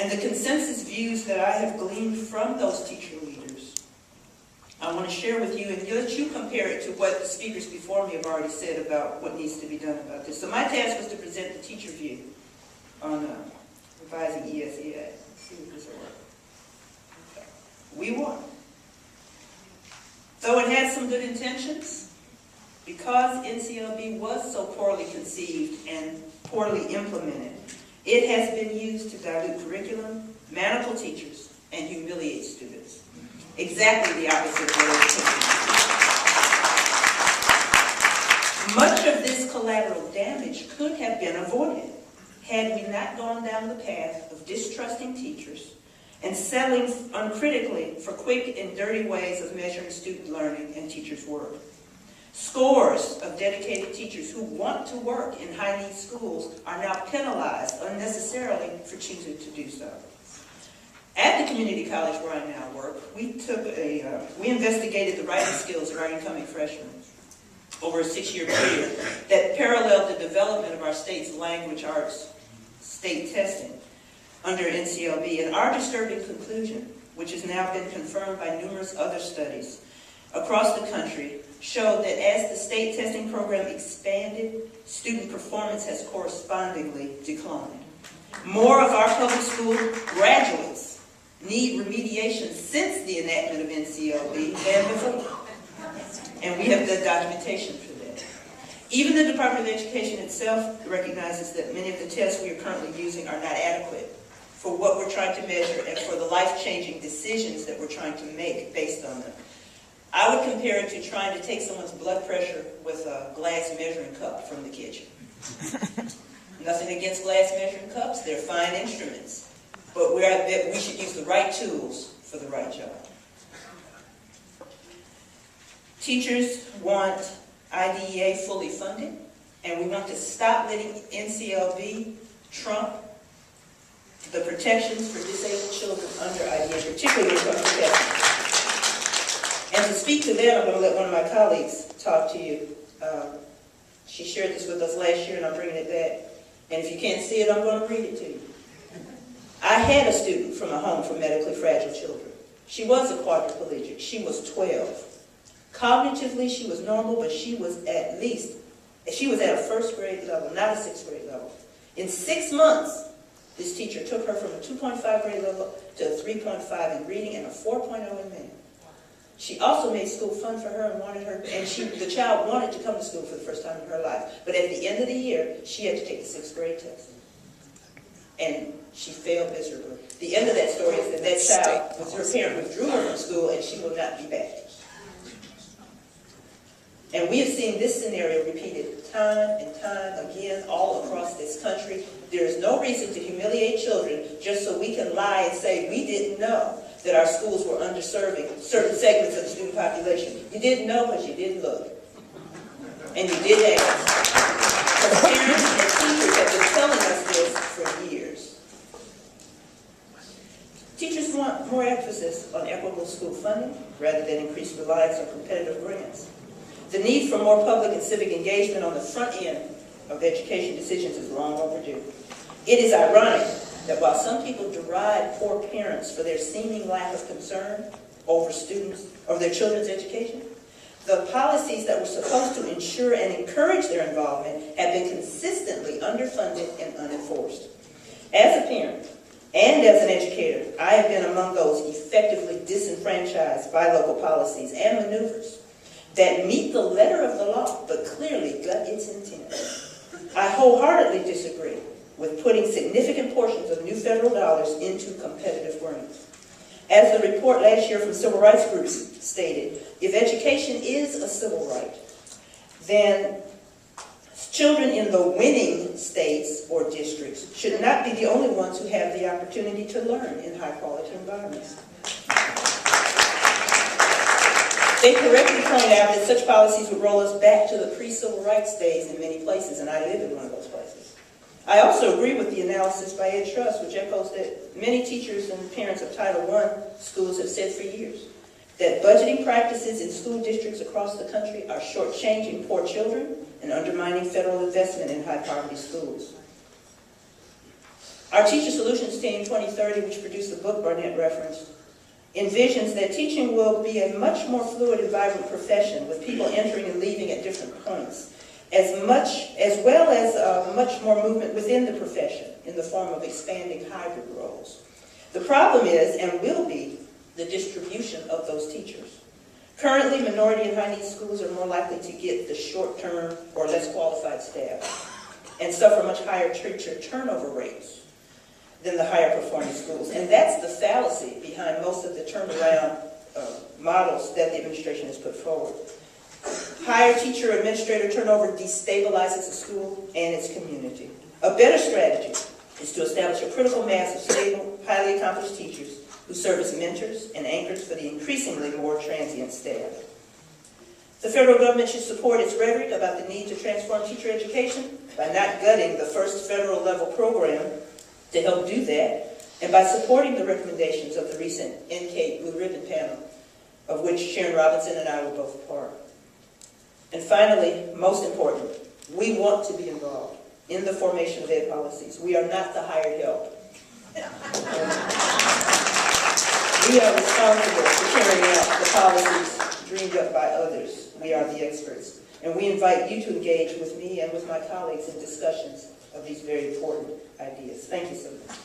And the consensus views that I have gleaned from those teacher leaders, I want to share with you, and let you compare it to what the speakers before me have already said about what needs to be done about this. So my task was to present the teacher view on revising ESEA. Let's see if this will work. Okay. We won. Though it had some good intentions, because NCLB was so poorly conceived and poorly implemented, it has been used to dilute curriculum, manacle teachers, and humiliate students. Exactly the opposite of what it was. Much of this collateral damage could have been avoided had we not gone down the path of distrusting teachers and settling uncritically for quick and dirty ways of measuring student learning and teachers' work. Scores of dedicated teachers who want to work in high-need schools are now penalized unnecessarily for choosing to do so. At the community college where I now work, we investigated the writing skills of our incoming freshmen over a 6-year period that paralleled the development of our state's language arts state testing under NCLB. And our disturbing conclusion, which has now been confirmed by numerous other studies across the country, showed that as the state testing program expanded, student performance has correspondingly declined. More of our public school graduates need remediation since the enactment of NCLB than before. And we have the documentation for that. Even the Department of Education itself recognizes that many of the tests we are currently using are not adequate for what we're trying to measure and for the life-changing decisions that we're trying to make based on them. I would compare it to trying to take someone's blood pressure with a glass measuring cup from the kitchen. Nothing against glass measuring cups, they're fine instruments. But we should use the right tools for the right job. Teachers want IDEA fully funded, and we want to stop letting NCLB trump the protections for disabled children under IDEA, particularly when it comes to testing. And to speak to that, I'm going to let one of my colleagues talk to you. She shared this with us last year, and I'm bringing it back. And if you can't see it, I'm going to read it to you. I had a student from a home for medically fragile children. She was a quadriplegic. She was 12. Cognitively, she was normal, but she was at a first grade level, not a 6th grade level. In 6 months, this teacher took her from a 2.5 grade level to a 3.5 in reading and a 4.0 in math. She also made school fun for her and the child wanted to come to school for the first time in her life. But at the end of the year, she had to take the 6th grade test. And she failed miserably. The end of that story is that child, her parent withdrew her from school and she will not be back. And we have seen this scenario repeated time and time again all across this country. There is no reason to humiliate children just so we can lie and say we didn't know that our schools were underserving certain segments of the student population. You didn't know because you didn't look. And you did ask. Because parents and teachers have been telling us this for years. Teachers want more emphasis on equitable school funding rather than increased reliance on competitive grants. The need for more public and civic engagement on the front end of education decisions is long overdue. It is ironic that while some people deride poor parents for their seeming lack of concern over their children's education, the policies that were supposed to ensure and encourage their involvement have been consistently underfunded and unenforced. As a parent and as an educator, I have been among those effectively disenfranchised by local policies and maneuvers that meet the letter of the law but clearly gut its intent. I wholeheartedly disagree with putting significant portions of new federal dollars into competitive grants. As the report last year from civil rights groups stated, if education is a civil right, then children in the winning states or districts should not be the only ones who have the opportunity to learn in high-quality environments. They correctly point out that such policies would roll us back to the pre-civil rights days in many places, and I live in one of those places. I also agree with the analysis by Ed Trust, which echoes that many teachers and parents of Title I schools have said for years that budgeting practices in school districts across the country are shortchanging poor children and undermining federal investment in high-poverty schools. Our Teacher Solutions Team 2030, which produced the book Barnett referenced, envisions that teaching will be a much more fluid and vibrant profession with people entering and leaving at different points, as well as much more movement within the profession in the form of expanding hybrid roles. The problem is, and will be, the distribution of those teachers. Currently, minority and high-need schools are more likely to get the short-term or less qualified staff and suffer much higher teacher turnover rates than the higher-performing schools. And that's the fallacy behind most of the turnaround models that the administration has put forward. Higher teacher-administrator turnover destabilizes the school and its community. A better strategy is to establish a critical mass of stable, highly accomplished teachers who serve as mentors and anchors for the increasingly more transient staff. The federal government should support its rhetoric about the need to transform teacher education by not gutting the first federal level program to help do that, and by supporting the recommendations of the recent NCATE Blue Ribbon panel, of which Sharon Robinson and I were both a part. And finally, most important, we want to be involved in the formation of ed policies. We are not the hired help. We are responsible for carrying out the policies dreamed up by others. We are the experts. And we invite you to engage with me and with my colleagues in discussions of these very important ideas. Thank you so much.